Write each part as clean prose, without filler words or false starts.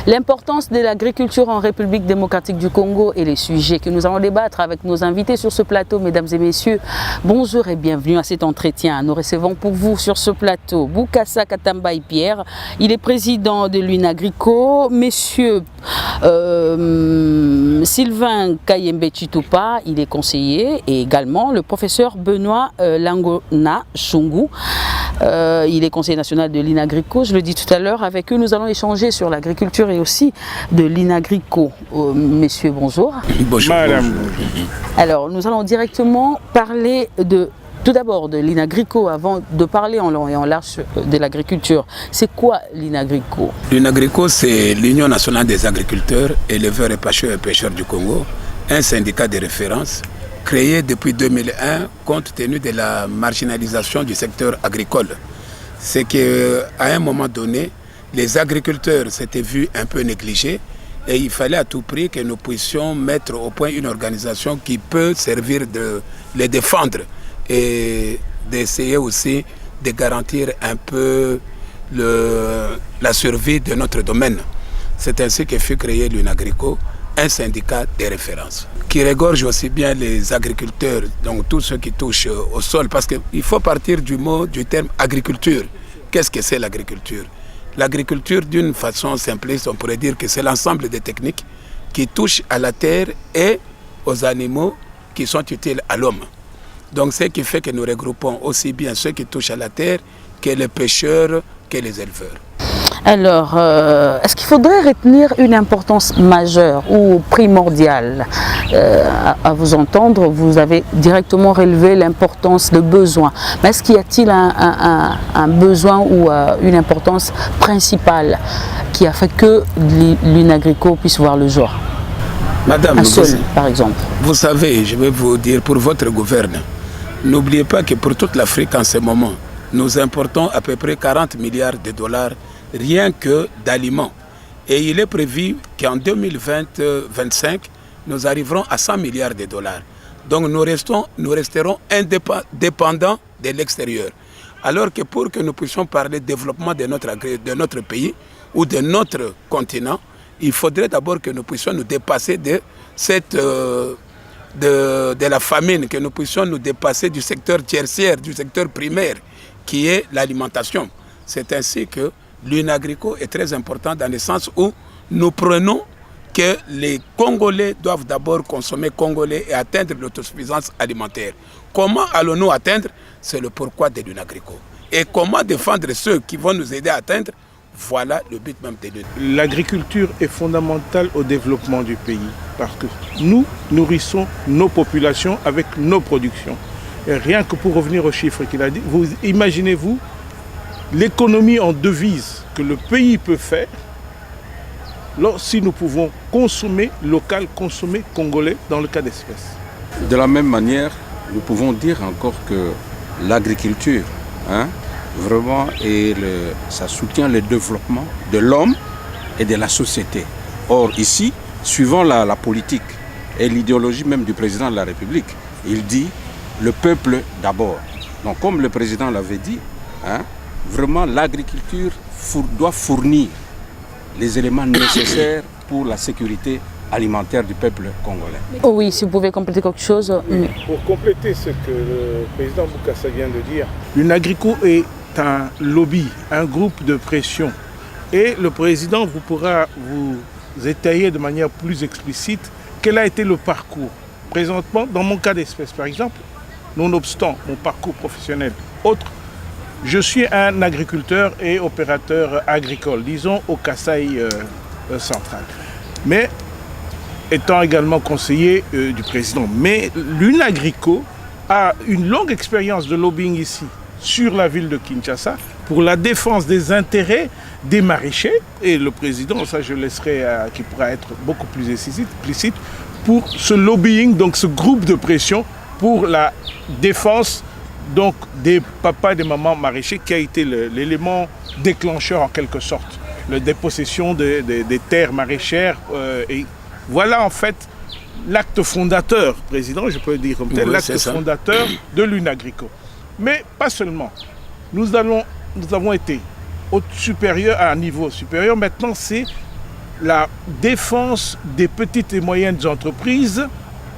L'importance de l'agriculture en République démocratique du Congo et les sujets que nous allons débattre avec nos invités sur ce plateau, mesdames et messieurs. Bonjour et bienvenue à cet entretien. Nous recevons pour vous sur ce plateau Bukasa Katambayi Pierre. Il est président de l'UNAGRICO. Monsieur Sylvain Kayembe Chitupa, il est conseiller, et également le professeur Benoît Langona Chungu. Il est conseiller national de l'INAGRICO, je le dis tout à l'heure. Avec eux, nous allons échanger sur l'agriculture et aussi de l'INAGRICO. Messieurs, bonjour. Bonjour. Madame. Alors, nous allons directement parler tout d'abord de l'INAGRICO avant de parler en long et en large de l'agriculture. C'est quoi l'INAGRICO? L'INAGRICO, c'est l'Union nationale des agriculteurs, éleveurs et pêcheurs du Congo, un syndicat de référence créé depuis 2001 compte tenu de la marginalisation du secteur agricole. C'est qu'à un moment donné, les agriculteurs s'étaient vus un peu négligés et il fallait à tout prix que nous puissions mettre au point une organisation qui peut servir de les défendre et d'essayer aussi de garantir un peu la survie de notre domaine. C'est ainsi que fut créé l'UNAGRICO, un syndicat de référence qui regorge aussi bien les agriculteurs, donc tous ceux qui touchent au sol, parce qu'il faut partir du terme agriculture. Qu'est-ce que c'est l'agriculture? L'agriculture, d'une façon simpliste, on pourrait dire que c'est l'ensemble des techniques qui touchent à la terre et aux animaux qui sont utiles à l'homme. Donc ce qui fait que nous regroupons aussi bien ceux qui touchent à la terre que les pêcheurs, que les éleveurs. Alors, est-ce qu'il faudrait retenir une importance majeure ou primordiale? À vous entendre, vous avez directement relevé l'importance de besoin. Mais est-ce qu'il y a-t-il un besoin ou une importance principale qui a fait que l'UNAGRICO puisse voir le jour? Madame, par exemple. Vous savez, je vais vous dire, pour votre gouvernement, n'oubliez pas que pour toute l'Afrique en ce moment, nous importons à peu près 40 milliards de dollars rien que d'aliments. Et il est prévu qu'en 2020-2025, nous arriverons à 100 milliards de dollars. Donc nous resterons indépendants de l'extérieur. Alors que pour que nous puissions parler de développement de notre pays ou de notre continent, il faudrait d'abord que nous puissions nous dépasser de la famine, que nous puissions nous dépasser du secteur tertiaire, du secteur primaire, qui est l'alimentation. C'est ainsi que l'UNAGRICO est très important dans le sens où nous prenons que les Congolais doivent d'abord consommer congolais et atteindre l'autosuffisance alimentaire. Comment allons-nous atteindre? C'est le pourquoi de l'UNAGRICO. Et comment défendre ceux qui vont nous aider à atteindre? Voilà le but même de l'UNAGRICO. L'agriculture est fondamentale au développement du pays parce que nous nourrissons nos populations avec nos productions. Et rien que pour revenir aux chiffres qu'il a dit, vous imaginez-vous l'économie en devise que le pays peut faire si nous pouvons consommer local, consommer congolais dans le cas d'espèces. De la même manière, nous pouvons dire encore que l'agriculture, vraiment, ça soutient le développement de l'homme et de la société. Or ici, suivant la politique et l'idéologie même du président de la République, il dit le peuple d'abord. Donc comme le président l'avait dit, vraiment l'agriculture doit fournir les éléments nécessaires pour la sécurité alimentaire du peuple congolais. Oh oui, si vous pouvez compléter quelque chose. Pour compléter ce que le président Bukasa vient de dire, l'UNAGRICO est un lobby, un groupe de pression. Et le président pourra vous étayer de manière plus explicite quel a été le parcours. Présentement, dans mon cas d'espèce par exemple, nonobstant mon parcours professionnel autre, je suis un agriculteur et opérateur agricole, disons au Kasaï central. Mais étant également conseiller du président. Mais l'UNAGRICO a une longue expérience de lobbying ici, sur la ville de Kinshasa, pour la défense des intérêts des maraîchers. Et le président, ça je laisserai, qui pourra être beaucoup plus explicite, pour ce lobbying, donc ce groupe de pression pour la défense donc des papas et des mamans maraîchers qui a été l'élément déclencheur en quelque sorte, la dépossession des terres maraîchères. Et voilà en fait l'acte fondateur, président, je peux le dire comme tel, l'acte fondateur de l'UNAGRICO. Mais pas seulement. Nous avons été à un niveau supérieur. Maintenant, c'est la défense des petites et moyennes entreprises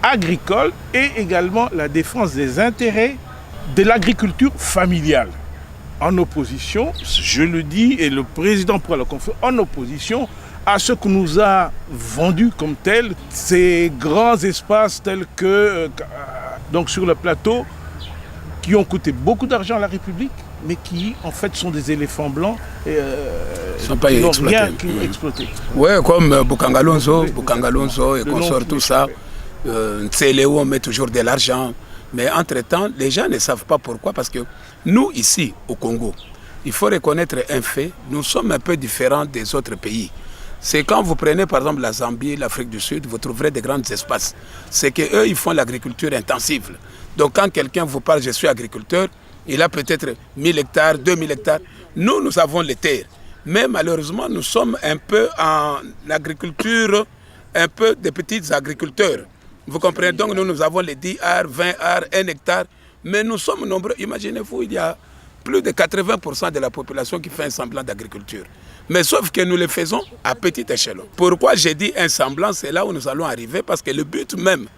agricoles et également la défense des intérêts de l'agriculture familiale. En opposition, je le dis, et le président pourra le confirmer, en opposition à ce que nous a vendu comme tel ces grands espaces tels que donc sur le plateau qui ont coûté beaucoup d'argent à la République, mais qui en fait sont des éléphants blancs et sont pas exploités. Oui, comme Bukangalonzo et consorts, tout ça. Ntselewo, on met toujours de l'argent. Mais entre-temps, les gens ne savent pas pourquoi. Parce que nous, ici, au Congo, il faut reconnaître un fait, nous sommes un peu différents des autres pays. C'est quand vous prenez par exemple la Zambie, l'Afrique du Sud, vous trouverez des grands espaces. C'est qu'eux, ils font l'agriculture intensive. Donc quand quelqu'un vous parle, je suis agriculteur, il a peut-être 1000 hectares, 2000 hectares. Nous, nous avons les terres. Mais malheureusement, nous sommes un peu en agriculture, un peu des petits agriculteurs. Vous comprenez? Donc nous avons les 10 arts, 20 arts, 1 hectare. Mais nous sommes nombreux. Imaginez-vous, il y a plus de 80% de la population qui fait un semblant d'agriculture. Mais sauf que nous le faisons à petit échelon. Pourquoi j'ai dit un semblant? C'est là où nous allons arriver, parce que le but même,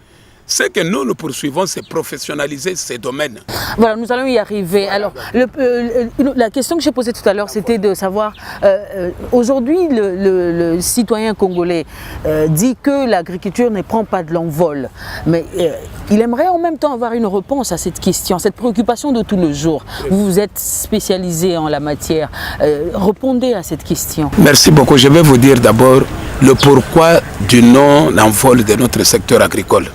ce que nous poursuivons, c'est professionnaliser ces domaines. Voilà, nous allons y arriver. Alors, la question que j'ai posée tout à l'heure, c'était de savoir, aujourd'hui, le citoyen congolais dit que l'agriculture ne prend pas de l'envol. Mais il aimerait en même temps avoir une réponse à cette question, cette préoccupation de tous les jours. Vous êtes spécialisé en la matière. Répondez à cette question. Merci beaucoup. Je vais vous dire d'abord le pourquoi du non-envol de notre secteur agricole.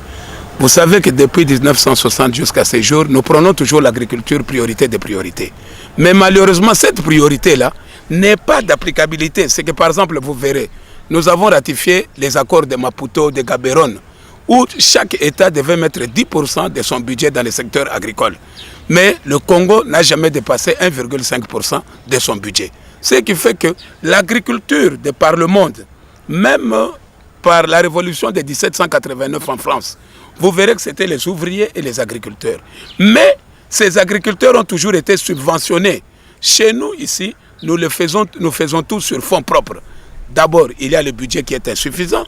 Vous savez que depuis 1960 jusqu'à ces jours, nous prenons toujours l'agriculture priorité des priorités. Mais malheureusement, cette priorité-là n'est pas d'applicabilité. C'est que par exemple, vous verrez, nous avons ratifié les accords de Maputo, de Gaborone, où chaque État devait mettre 10% de son budget dans le secteur agricole. Mais le Congo n'a jamais dépassé 1,5% de son budget. Ce qui fait que l'agriculture de par le monde, même par la révolution de 1789 en France, vous verrez que c'était les ouvriers et les agriculteurs. Mais ces agriculteurs ont toujours été subventionnés. Chez nous, ici, nous faisons tout sur fonds propres. D'abord, il y a le budget qui est insuffisant.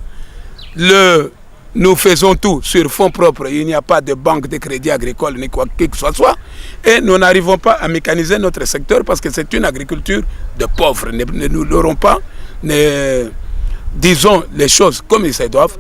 Nous faisons tout sur fonds propres. Il n'y a pas de banque de crédit agricole ni quoi que ce soit. Et nous n'arrivons pas à mécaniser notre secteur parce que c'est une agriculture de pauvres. Nous n'aurons pas... Disons les choses comme ils se doivent,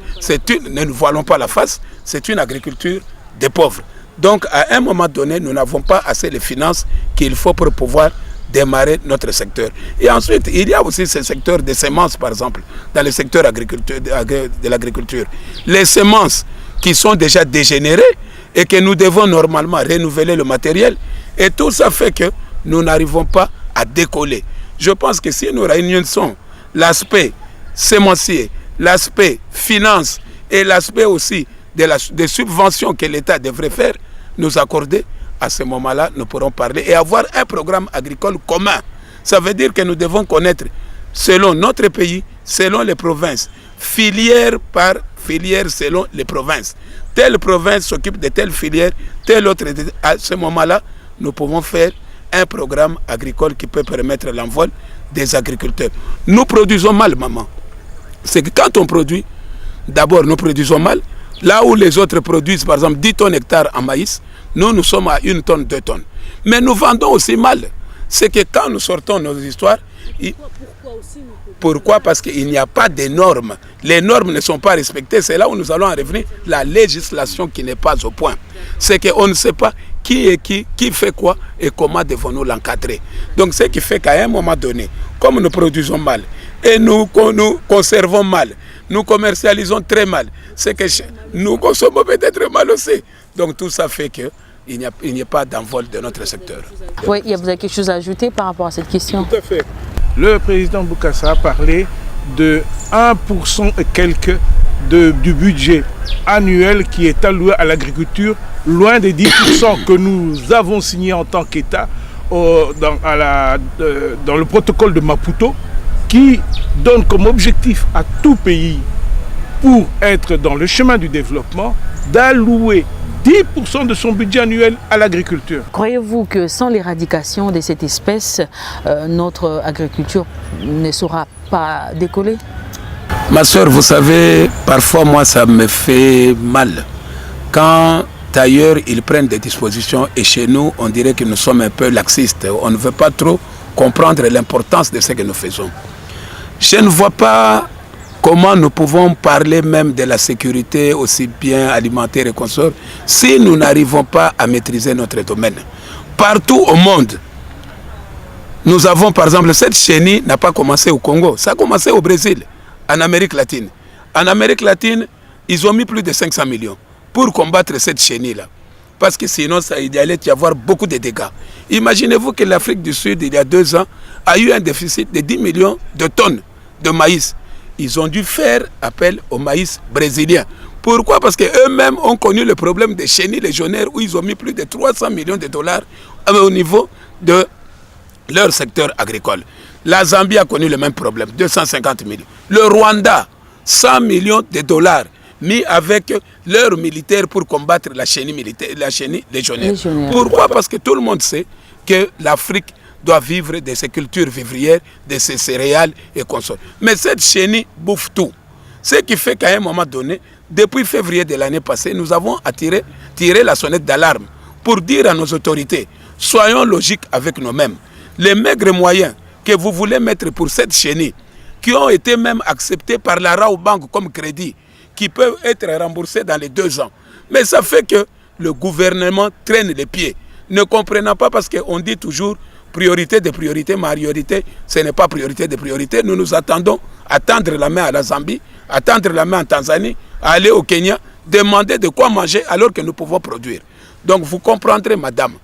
ne nous voilons pas la face, c'est une agriculture des pauvres. Donc à un moment donné, nous n'avons pas assez de finances qu'il faut pour pouvoir démarrer notre secteur. Et ensuite, il y a aussi ce secteur des semences, par exemple, dans le secteur de l'agriculture. Les semences qui sont déjà dégénérées et que nous devons normalement renouveler le matériel. Et tout ça fait que nous n'arrivons pas à décoller. Je pense que si nous réunissons l'aspect sémencier, l'aspect finance et l'aspect aussi des subventions que l'État devrait faire, nous accorder, à ce moment-là, nous pourrons parler et avoir un programme agricole commun. Ça veut dire que nous devons connaître, selon notre pays, selon les provinces, filière par filière selon les provinces. Telle province s'occupe de telle filière, telle autre. À ce moment-là, nous pouvons faire un programme agricole qui peut permettre l'envol des agriculteurs. Nous produisons mal, maman. C'est que quand on produit, d'abord nous produisons mal. Là où les autres produisent par exemple 10 tonnes hectares en maïs, nous sommes à 1 tonne, 2 tonnes. Mais nous vendons aussi mal. C'est que quand nous sortons nos histoires, pourquoi? Parce qu'il n'y a pas de normes. Les normes ne sont pas respectées. C'est là où nous allons en revenir. La législation qui n'est pas au point. C'est qu'on ne sait pas qui est qui fait quoi et comment devons-nous l'encadrer. Donc ce qui fait qu'à un moment donné, comme nous produisons mal et nous conservons mal, nous commercialisons très mal, c'est que nous consommons peut-être mal aussi. Donc tout ça fait qu'il n'y a pas d'envol de notre secteur. Oui, vous avez quelque chose à ajouter par rapport à cette question? Tout à fait. Le président Bokassa a parlé de 1% et quelques du budget annuel qui est alloué à l'agriculture, loin des 10% que nous avons signé en tant qu'État dans le protocole de Maputo, qui donne comme objectif à tout pays, pour être dans le chemin du développement, d'allouer 10% de son budget annuel à l'agriculture. Croyez-vous que sans l'éradication de cette espèce, notre agriculture ne saura pas décoller? Ma soeur, vous savez, parfois moi ça me fait mal. Quand ailleurs ils prennent des dispositions et chez nous on dirait que nous sommes un peu laxistes. On ne veut pas trop comprendre l'importance de ce que nous faisons. Je ne vois pas comment nous pouvons parler même de la sécurité aussi bien alimentaire et consorts si nous n'arrivons pas à maîtriser notre domaine. Partout au monde, nous avons par exemple, cette chenille n'a pas commencé au Congo, ça a commencé au Brésil, en Amérique latine. En Amérique latine, ils ont mis plus de 500 millions pour combattre cette chenille-là. Parce que sinon, il allait y avoir beaucoup de dégâts. Imaginez-vous que l'Afrique du Sud, il y a 2 ans, a eu un déficit de 10 millions de tonnes de maïs. Ils ont dû faire appel au maïs brésilien. Pourquoi? Parce qu'eux-mêmes ont connu le problème des chenilles légionnaires où ils ont mis plus de 300 millions de dollars au niveau de leur secteur agricole. La Zambie a connu le même problème, 250 millions. Le Rwanda, 100 millions de dollars mis avec leurs militaires pour combattre la chenille légionnaire. Pourquoi? Parce que tout le monde sait que l'Afrique doit vivre de ses cultures vivrières, de ses céréales et consorts. Mais cette chenille bouffe tout. Ce qui fait qu'à un moment donné, depuis février de l'année passée, nous avons tiré la sonnette d'alarme pour dire à nos autorités, soyons logiques avec nous-mêmes. Les maigres moyens que vous voulez mettre pour cette chenille, qui ont été même acceptés par la Raobank comme crédit, qui peuvent être remboursés dans les 2 ans. Mais ça fait que le gouvernement traîne les pieds, ne comprenant pas parce qu'on dit toujours priorité de priorité, majorité, ce n'est pas priorité de priorité. Nous nous attendons à tendre la main à la Zambie, à tendre la main en Tanzanie, à aller au Kenya, demander de quoi manger alors que nous pouvons produire. Donc vous comprendrez, madame,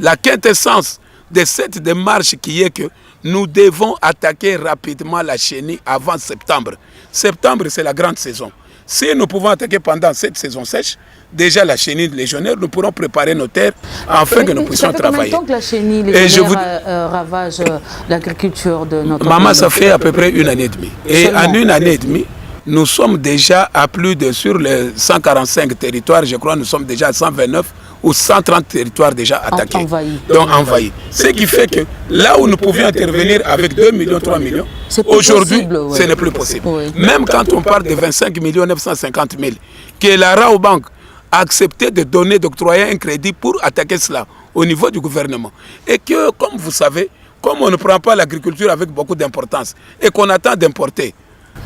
la quintessence de cette démarche qui est que nous devons attaquer rapidement la chenille avant septembre. Septembre, c'est la grande saison. Si nous pouvons attaquer pendant cette saison sèche, déjà la chenille légionnaire, nous pourrons préparer nos terres afin que nous puissions travailler. Ça fait combien de temps que la chenille légionnaire ravage l'agriculture de notre pays? Maman, ça fait à peu près 1 année et demie. Et en 1 année et demie, nous sommes déjà à plus de, sur les 145 territoires, je crois, nous sommes déjà à 129 ou 130 territoires déjà attaqués. Donc envahis. Ce qui fait que là où nous pouvions intervenir avec 2 millions, 3 millions, aujourd'hui, ce n'est plus possible. Oui. Même quand on parle de 25 950 000, que la Raobank a accepté de donner, d'octroyer un crédit pour attaquer cela au niveau du gouvernement. Et que, comme vous savez, comme on ne prend pas l'agriculture avec beaucoup d'importance et qu'on attend d'importer,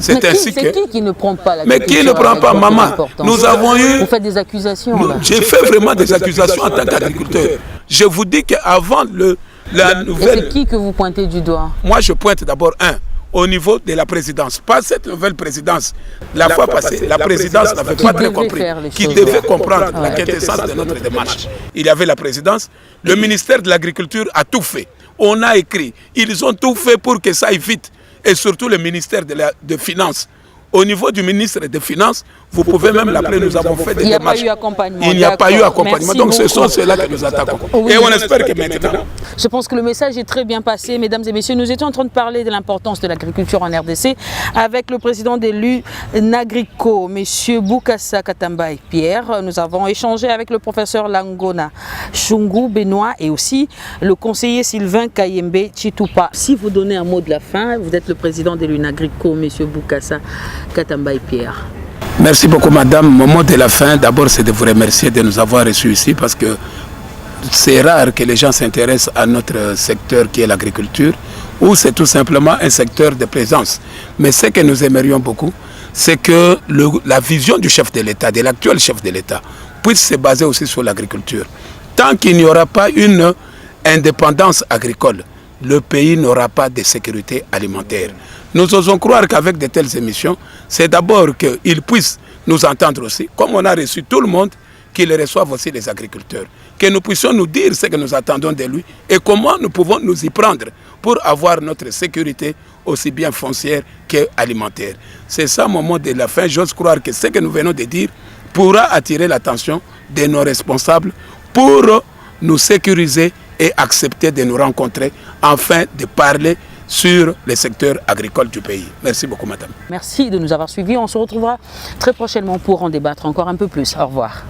c'est ainsi que... qui ne prend pas Mais qui ne prend pas, maman? Nous avons eu... Vous faites des accusations. J'ai fait vraiment des accusations en tant qu'agriculteur. Je vous dis qu'avant la nouvelle... C'est qui que vous pointez du doigt? Moi, je pointe d'abord au niveau de la présidence. Pas cette nouvelle présidence. La fois passée, la présidence n'avait pas très compris. Qui devait comprendre la quintessence de notre démarche. Il y avait la présidence. Le ministère de l'Agriculture a tout fait. On a écrit. Ils ont tout fait pour que ça aille vite. Et surtout le ministère de Finances. Au niveau du ministre des Finances, vous pouvez même l'appeler, nous avons fait des démarches. Il n'y a pas eu accompagnement. Donc ce sont ceux-là que nous attaquons. Oui, et on espère que maintenant... Je pense que le message est très bien passé, mesdames et messieurs. Nous étions en train de parler de l'importance de l'agriculture en RDC avec le président de l'UNAGRICO, M. Bukasa Katamba Pierre. Nous avons échangé avec le professeur Langona Chungu Benoît et aussi le conseiller Sylvain Kayembe Chitupa. Si vous donnez un mot de la fin, vous êtes le président de l'UNAGRICO, M. Bukasa Katamba Pierre. Merci beaucoup, madame. Mon mot de la fin, d'abord, c'est de vous remercier de nous avoir reçus ici parce que c'est rare que les gens s'intéressent à notre secteur qui est l'agriculture ou c'est tout simplement un secteur de présence. Mais ce que nous aimerions beaucoup, c'est que la vision du chef de l'État, de l'actuel chef de l'État, puisse se baser aussi sur l'agriculture. Tant qu'il n'y aura pas une indépendance agricole, le pays n'aura pas de sécurité alimentaire. Nous osons croire qu'avec de telles émissions, c'est d'abord qu'ils puissent nous entendre aussi, comme on a reçu tout le monde, qu'ils reçoivent aussi les agriculteurs. Que nous puissions nous dire ce que nous attendons de lui et comment nous pouvons nous y prendre pour avoir notre sécurité aussi bien foncière qu'alimentaire. C'est ça mon mot de la fin. J'ose croire que ce que nous venons de dire pourra attirer l'attention de nos responsables pour nous sécuriser et accepter de nous rencontrer afin de parler sur les secteurs agricoles du pays. Merci beaucoup, madame. Merci de nous avoir suivis. On se retrouvera très prochainement pour en débattre encore un peu plus. Au revoir.